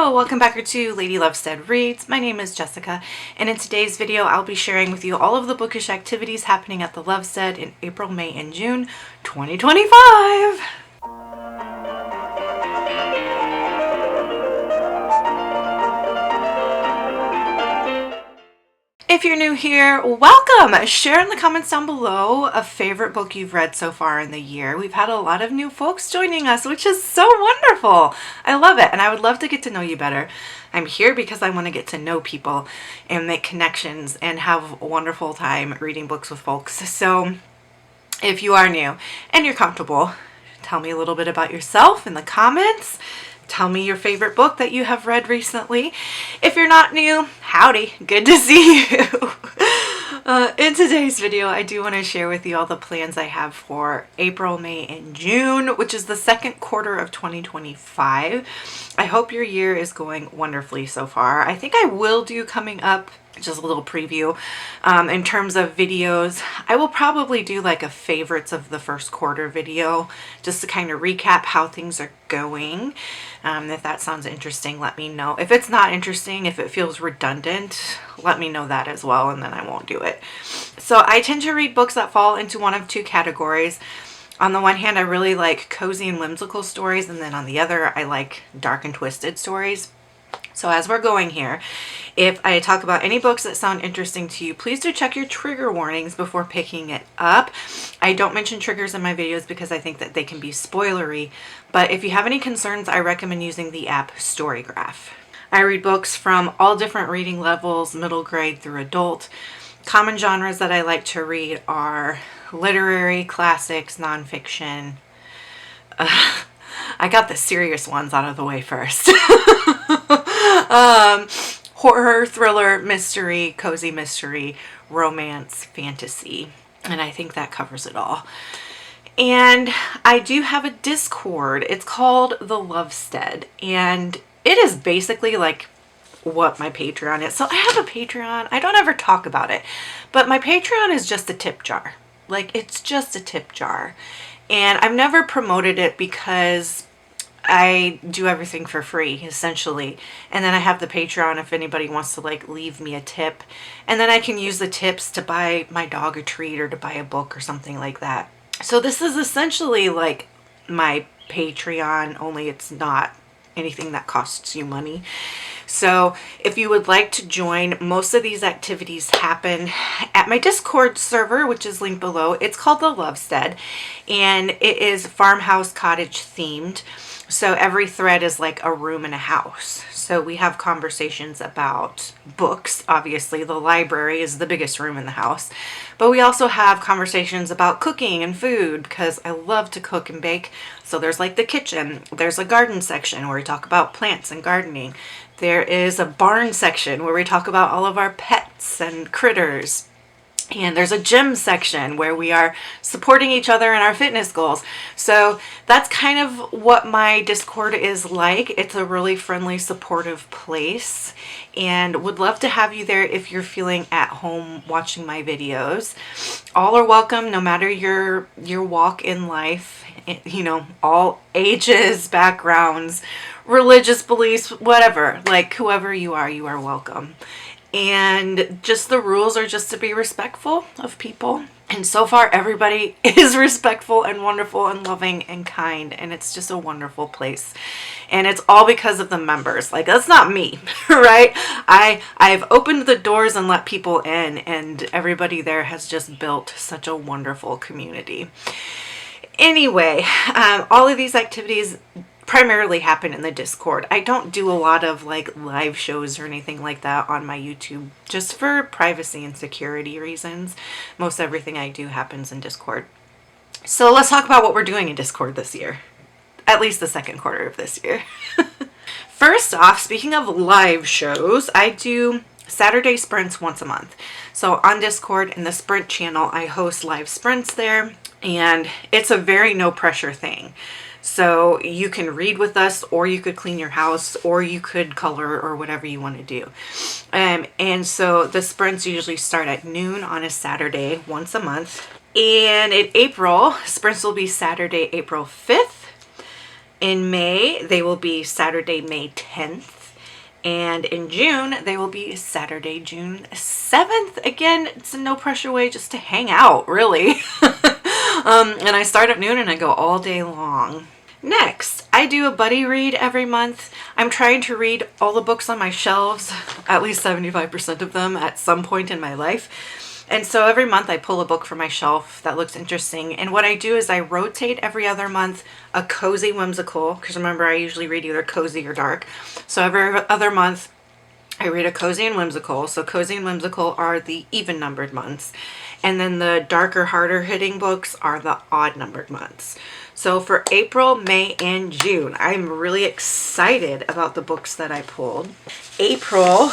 Hello, welcome back to Lady Lovestead Reads. My name is Jessica, and in today's video I'll be sharing with you all of the bookish activities happening at the Lovestead in April, May, and June 2025. If you're new here, welcome! Share in the comments down below a favorite book you've read so far in the year. We've had a lot of new folks joining us, which is so wonderful. I love it, and I would love to get to know you better. I'm here because I want to get to know people and make connections and have a wonderful time reading books with folks. So if you are new and you're comfortable, tell me a little bit about yourself in the comments. Tell me your favorite book that you have read recently. If you're not new, howdy, good to see you. In today's video, I do want to share with you all the plans I have for April, May, and June, which is the second quarter of 2025. I hope your year is going wonderfully so far. I think I will do coming up just a little preview in terms of videos. I will probably do like a favorites of the first quarter video just to kind of recap how things are going. If that sounds interesting, let me know. If it's not interesting, if it feels redundant, let me know that as well, and then I won't do it. So I tend to read books that fall into one of two categories. On the one hand, I really like cozy and whimsical stories, and then on the other, I like dark and twisted stories. So as we're going here, if I talk about any books that sound interesting to you, please do check your trigger warnings before picking it up. I don't mention triggers in my videos because I think that they can be spoilery, but if you have any concerns, I recommend using the app Storygraph. I read books from all different reading levels, middle grade through adult. Common genres that I like to read are literary, classics, nonfiction. I got the serious ones out of the way first. Horror, thriller, mystery, cozy mystery, romance, fantasy, and I think that covers it all. And I do have a Discord. It's called the Lovestead, and it is basically like what my Patreon is. So I have a Patreon. I don't ever talk about it, but my Patreon is just a tip jar. Like, it's just a tip jar. And I've never promoted it because I do everything for free, essentially. And then I have the Patreon if anybody wants to like leave me a tip. And then I can use the tips to buy my dog a treat or to buy a book or something like that. So this is essentially like my Patreon, only it's not anything that costs you money. So if you would like to join, most of these activities happen at my Discord server, which is linked below. It's called the Lovestead, and it is farmhouse cottage themed. So every thread is like a room in a house. So we have conversations about books. Obviously, the library is the biggest room in the house. But we also have conversations about cooking and food because I love to cook and bake. So there's like the kitchen. There's a garden section where we talk about plants and gardening. There is a barn section where we talk about all of our pets and critters. And there's a gym section where we are supporting each other in our fitness goals. So that's kind of what my Discord is like. It's a really friendly, supportive place, and would love to have you there if you're feeling at home watching my videos. All are welcome, no matter your walk in life, you know, all ages, backgrounds, religious beliefs, whatever. Like, whoever you are welcome. And just the rules are just to be respectful of people. And so far, everybody is respectful and wonderful and loving and kind. And it's just a wonderful place. And it's all because of the members. Like, that's not me, right? I've opened the doors and let people in. And everybody there has just built such a wonderful community. Anyway, all of these activities primarily happen in the Discord. I don't do a lot of like live shows or anything like that on my YouTube, just for privacy and security reasons. Most everything I do happens in Discord. So let's talk about what we're doing in Discord this year, at least the second quarter of this year. First off, speaking of live shows, I do Saturday sprints once a month. So on Discord in the sprint channel, I host live sprints there, and it's a very no pressure thing. So you can read with us, or you could clean your house, or you could color, or whatever you want to do. And so the sprints usually start at noon on a Saturday once a month. And in April, sprints will be Saturday, April 5th. In May, they will be Saturday, May 10th. And in June, they will be Saturday, June 7th. Again, it's a no pressure way just to hang out, really. And I start at noon and I go all day long. Next, I do a buddy read every month. I'm trying to read all the books on my shelves, at least 75% of them at some point in my life. And so every month I pull a book from my shelf that looks interesting. And what I do is I rotate every other month a cozy whimsical, because remember I usually read either cozy or dark. So every other month I read a cozy and whimsical. So cozy and whimsical are the even numbered months. And then the darker, harder hitting books are the odd numbered months. So for April, May, and June, I'm really excited about the books that I pulled. April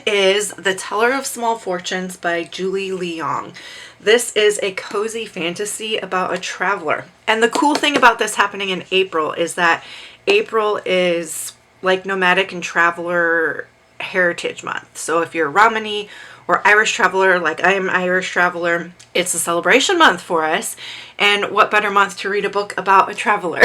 is The Teller of Small Fortunes by Julie Leong. This is a cozy fantasy about a traveler. And the cool thing about this happening in April is that April is like nomadic and traveler heritage month. So if you're Romani or Irish traveler, like I am Irish traveler, it's a celebration month for us. And what better month to read a book about a traveler?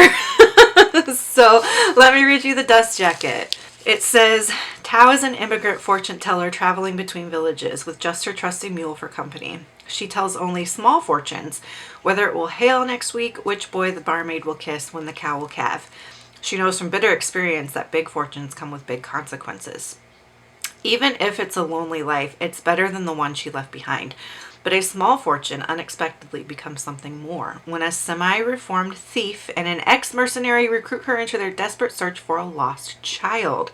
So let me read you the dust jacket. It says, Tao is an immigrant fortune teller traveling between villages with just her trusty mule for company. She tells only small fortunes, whether it will hail next week, which boy the barmaid will kiss when the cow will calve. She knows from bitter experience that big fortunes come with big consequences. Even if it's a lonely life, it's better than the one she left behind. But a small fortune unexpectedly becomes something more when a semi-reformed thief and an ex-mercenary recruit her into their desperate search for a lost child.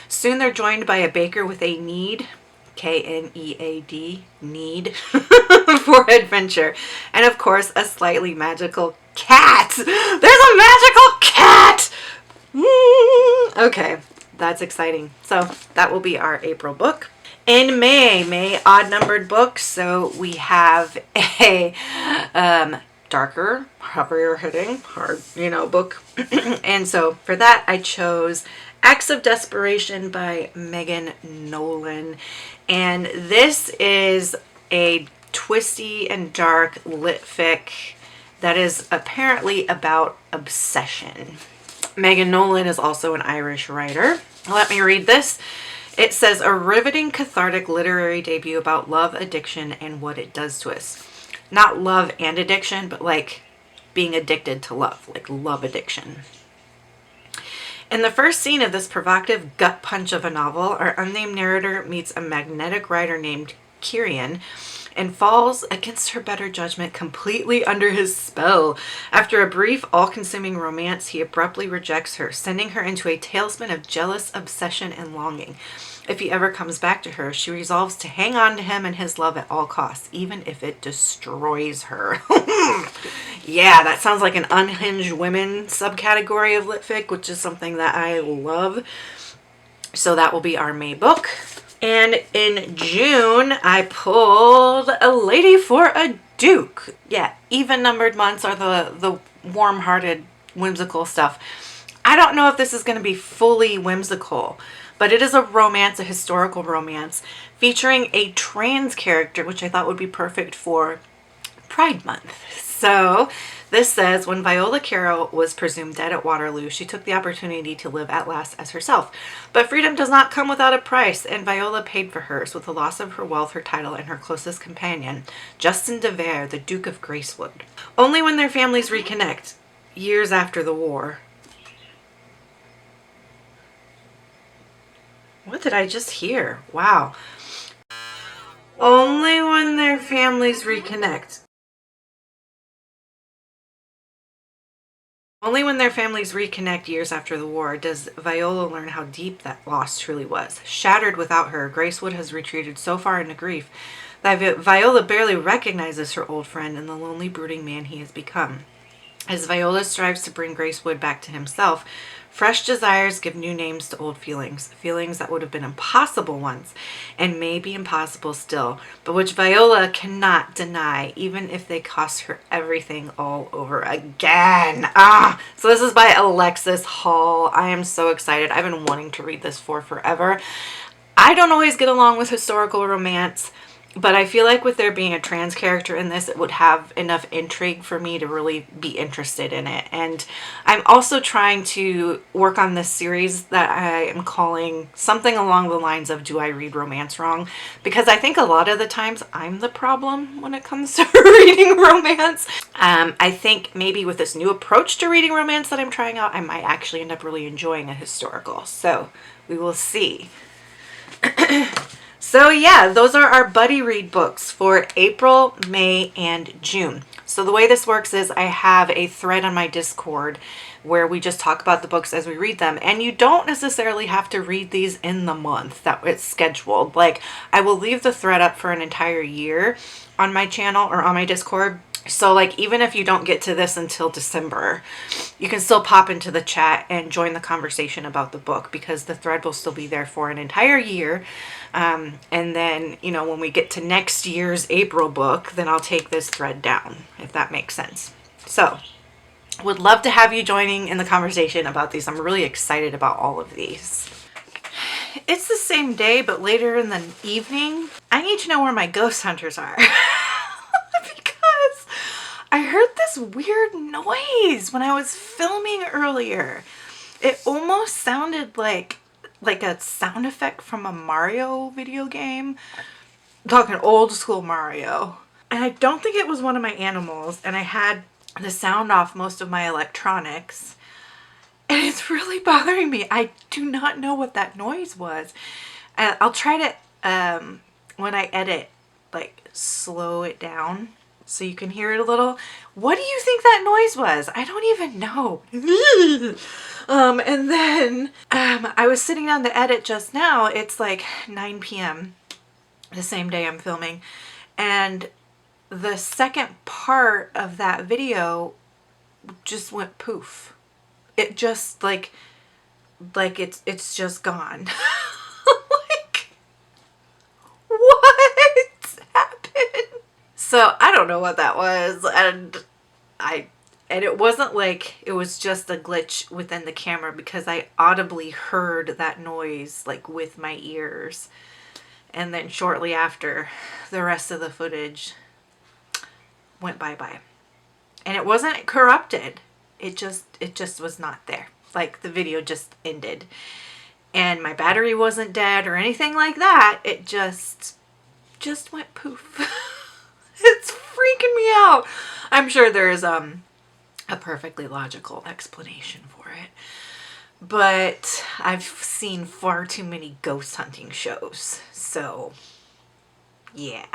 Soon they're joined by a baker with a need, K-N-E-A-D, need, for adventure. And of course, a slightly magical cat. There's a magical cat! Okay. That's exciting. So that will be our April book. In May odd numbered books. So we have a darker, heavier hitting, hard, book. And so for that I chose Acts of Desperation by Megan Nolan. And this is a twisty and dark lit fic that is apparently about obsession. Megan Nolan is also an Irish writer. Let me read this. It says, a riveting, cathartic literary debut about love, addiction, and what it does to us. Not love and addiction, but like being addicted to love, like love addiction. In the first scene of this provocative gut punch of a novel, our unnamed narrator meets a magnetic writer named Kieran and falls against her better judgment completely under his spell. After a brief, all-consuming romance, he abruptly rejects her, sending her into a tailspin of jealous obsession and longing. If he ever comes back to her, she resolves to hang on to him and his love at all costs, even if it destroys her. Yeah, that sounds like an unhinged women subcategory of litfic, which is something that I love. So that will be our May book. And in June, I pulled A Lady for a Duke. Yeah, even numbered months are the warm-hearted, whimsical stuff. I don't know if this is going to be fully whimsical, but it is a romance, a historical romance, featuring a trans character, which I thought would be perfect for Pride Month. So this says, when Viola Carroll was presumed dead at Waterloo, she took the opportunity to live at last as herself. But freedom does not come without a price, and Viola paid for hers with the loss of her wealth, her title, and her closest companion, Justin de Vere, the Duke of Gracewood. Only when their families reconnect, years after the war. What did I just hear? Wow. Only when their families reconnect. Only when their families reconnect years after the war does Viola learn how deep that loss truly was. Shattered without her, Gracewood has retreated so far into grief that Viola barely recognizes her old friend and the lonely, brooding man he has become. As Viola strives to bring Gracewood back to himself, fresh desires give new names to old feelings, feelings that would have been impossible once and may be impossible still, but which Viola cannot deny, even if they cost her everything all over again. So this is by Alexis Hall. I am so excited. I've been wanting to read this for forever. I don't always get along with historical romance. But I feel like with there being a trans character in this, it would have enough intrigue for me to really be interested in it. And I'm also trying to work on this series that I am calling something along the lines of Do I Read Romance Wrong? Because I think a lot of the times I'm the problem when it comes to reading romance. I think maybe with this new approach to reading romance that I'm trying out, I might actually end up really enjoying a historical. So we will see. So yeah, those are our buddy read books for April, May, and June. So the way this works is I have a thread on my Discord where we just talk about the books as we read them. And you don't necessarily have to read these in the month that it's scheduled. Like, I will leave the thread up for an entire year on my channel or on my Discord. So like, even if you don't get to this until December, you can still pop into the chat and join the conversation about the book, because the thread will still be there for an entire year. And then, you know, when we get to next year's April book, then I'll take this thread down, if that makes sense. So would love to have you joining in the conversation about these. I'm really excited about all of these. It's the same day, but later in the evening. I need to know where my ghost hunters are. Because I heard this weird noise when I was filming earlier. It almost sounded like a sound effect from a Mario video game. I'm talking old school Mario. And I don't think it was one of my animals. And I had the sound off most of my electronics. And it's really bothering me. I do not know what that noise was. I'll try to, when I edit, like slow it down so you can hear it a little. What do you think that noise was? I don't even know. And then I was sitting down to edit just now. It's like 9 p.m. the same day I'm filming. And the second part of that video just went poof. It just like it's just gone. Like, what happened? So I don't know what that was, and it wasn't like it was just a glitch within the camera, because I audibly heard that noise like with my ears. And then shortly after, the rest of the footage went bye-bye. And it wasn't corrupted. It just was not there. Like, the video just ended. And my battery wasn't dead or anything like that. It just went poof. It's freaking me out. I'm sure there is a perfectly logical explanation for it. But I've seen far too many ghost hunting shows. So, yeah.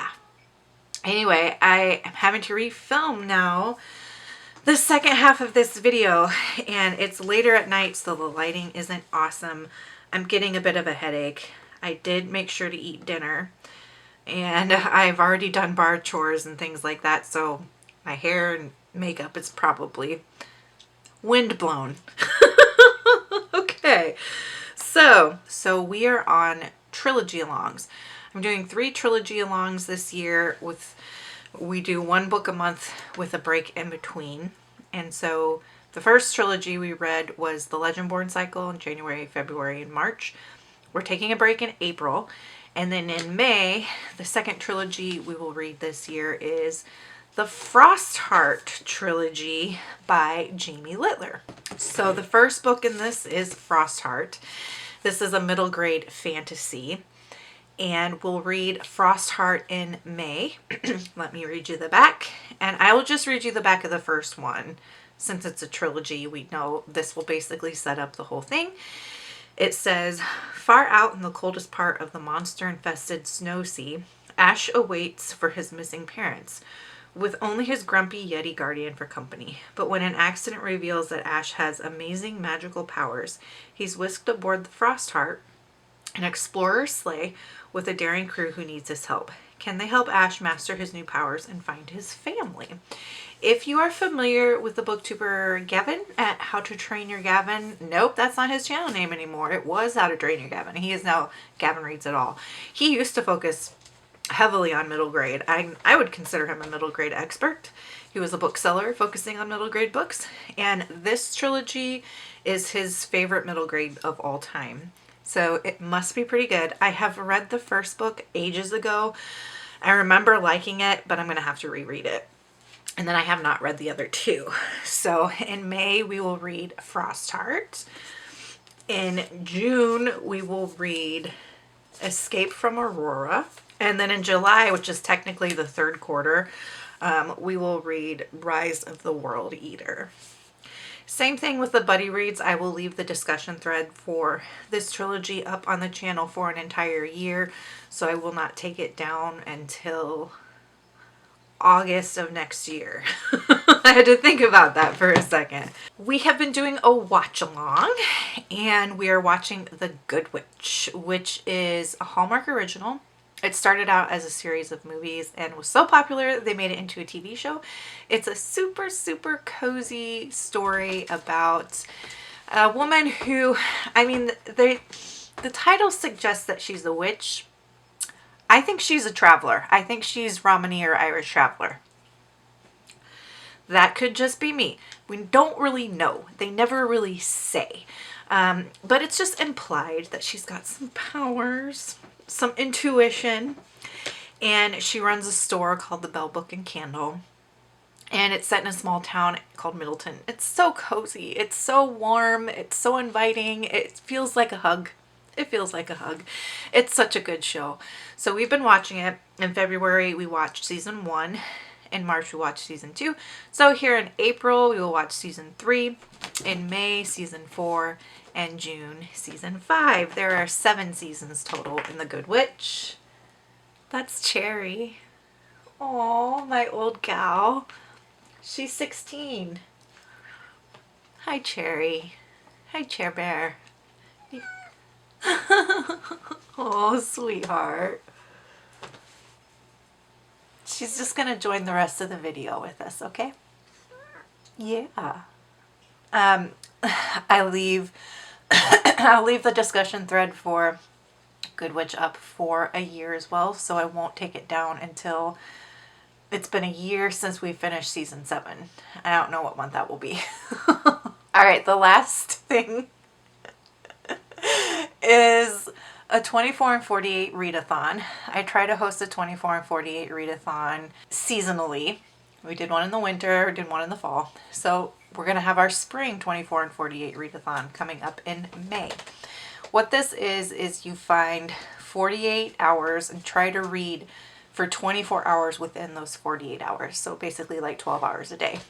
Anyway, I am having to refilm now the second half of this video, and it's later at night, so the lighting isn't awesome. I'm getting a bit of a headache. I did make sure to eat dinner, and I've already done bar chores and things like that, so my hair and makeup is probably windblown. Okay, so we are on Trilogy-alongs. I'm doing 3 Trilogy-alongs this year. We do 1 book a month with a break in between. And so the first trilogy we read was the Legendborn cycle in January, February, and March. We're taking a break in April. And then in May, the second trilogy we will read this year is the Frostheart trilogy by Jamie Littler. So the first book in this is Frostheart. This is a middle grade fantasy. And we'll read Frostheart in May. Let me read you the back. And I will just read you the back of the first one. Since it's a trilogy, we know this will basically set up the whole thing. It says, far out in the coldest part of the monster-infested snow sea, Ash awaits for his missing parents, with only his grumpy Yeti guardian for company. But when an accident reveals that Ash has amazing magical powers, he's whisked aboard the Frostheart, an explorer's sleigh with a daring crew who needs his help. Can they help Ash master his new powers and find his family? If you are familiar with the booktuber Gavin at How to Train Your Gavin, nope, that's not his channel name anymore. It was How to Train Your Gavin. He is now Gavin Reads It All. He used to focus heavily on middle grade. I would consider him a middle grade expert. He was a bookseller focusing on middle grade books, and this trilogy is his favorite middle grade of all time. So it must be pretty good. I have read the first book ages ago. I remember liking it, but I'm going to have to reread it. And then I have not read the other two. So in May, we will read Frostheart. In June, we will read Escape from Aurora. And then in July, which is technically the third quarter, we will read Rise of the World Eater. Same thing with the buddy reads. I will leave the discussion thread for this trilogy up on the channel for an entire year. So I will not take it down until August of next year. I had to think about that for a second. We have been doing a watch along, and we are watching The Good Witch, which is a Hallmark original. It started out as a series of movies and was so popular they made it into a TV show. It's a super, super cozy story about a woman who, I mean, the title suggests that she's a witch. I think she's a traveler. I think she's Romany or Irish traveler. That could just be me. We don't really know. They never really say. But it's just implied that she's got some powers, some intuition, and she runs a store called the Bell Book and Candle. And it's set in a small town called Middleton. It's so cozy. It's so warm. It's so inviting. It feels like a hug. It feels like a hug. It's such a good show. So we've been watching it. In February, we watched season 1. In March, we watched season 2. So here in April, we will watch season 3. In May, season 4. And June, season 5. There are 7 seasons total in The Good Witch. That's Cherry. Oh, my old gal. She's 16. Hi, Cherry. Hi, Chair Bear. Oh, sweetheart. She's just going to join the rest of the video with us, okay? Yeah. I'll leave the discussion thread for Good Witch up for a year as well, so I won't take it down until it's been a year since we finished season 7. I don't know what month that will be. All right, the last thing is a 24 and 48 readathon. I try to host a 24 and 48 readathon seasonally. We did one in the winter, did one in the fall. So we're going to have our spring 24 and 48 readathon coming up in May. What this is you find 48 hours and try to read for 24 hours within those 48 hours. So basically like 12 hours a day.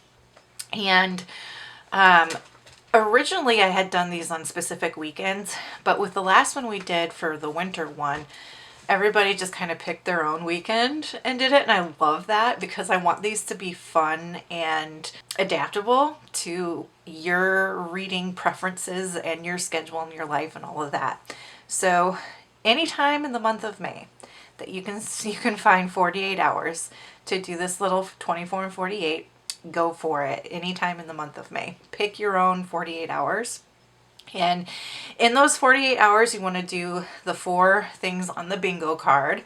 And originally I had done these on specific weekends, but with the last one we did for the winter one, everybody just kind of picked their own weekend and did it. And I love that because I want these to be fun and adaptable to your reading preferences and your schedule and your life and all of that. So anytime in the month of May that you can find 48 hours to do this little 24 and 48, go for it anytime in the month of May. Pick your own 48 hours. And in those 48 hours, you want to do the 4 things on the bingo card.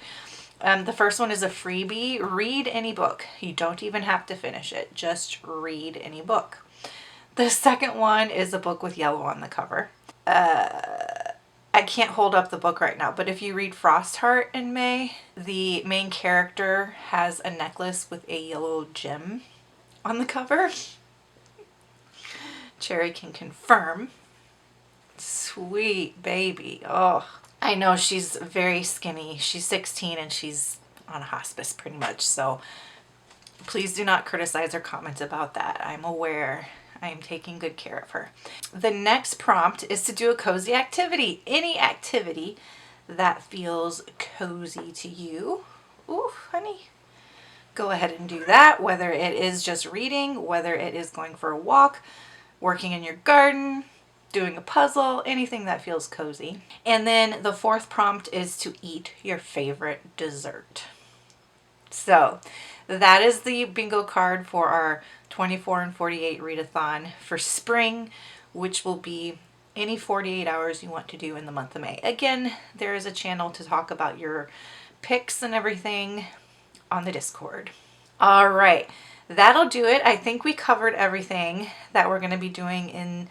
The first one is a freebie. Read any book. You don't even have to finish it. Just read any book. The second one is a book with yellow on the cover. I can't hold up the book right now, but if you read Frostheart in May, the main character has a necklace with a yellow gem on the cover. Cherry can confirm. Sweet baby. Oh, I know she's very skinny. She's 16 and she's on hospice pretty much. So please do not criticize or comment about that. I'm aware. I am taking good care of her. The next prompt is to do a cozy activity. Any activity that feels cozy to you. Ooh, honey. Go ahead and do that, whether it is just reading, whether it is going for a walk, working in your garden, doing a puzzle, anything that feels cozy. And then the fourth prompt is to eat your favorite dessert. So that is the bingo card for our 24 and 48 readathon for spring, which will be any 48 hours you want to do in the month of May. Again, there is a channel to talk about your picks and everything on the Discord. All right, that'll do it. I think we covered everything that we're going to be doing in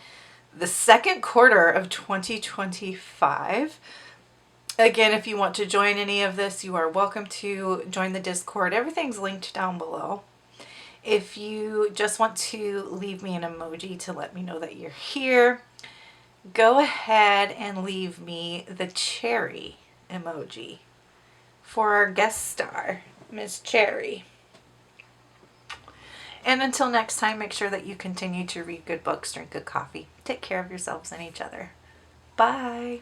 the second quarter of 2025. Again, if you want to join any of this, you are welcome to join the Discord. Everything's linked down below. If you just want to leave me an emoji to let me know that you're here, go ahead and leave me the cherry emoji for our guest star, Miss Cherry. And until next time, make sure that you continue to read good books, drink good coffee, take care of yourselves and each other. Bye.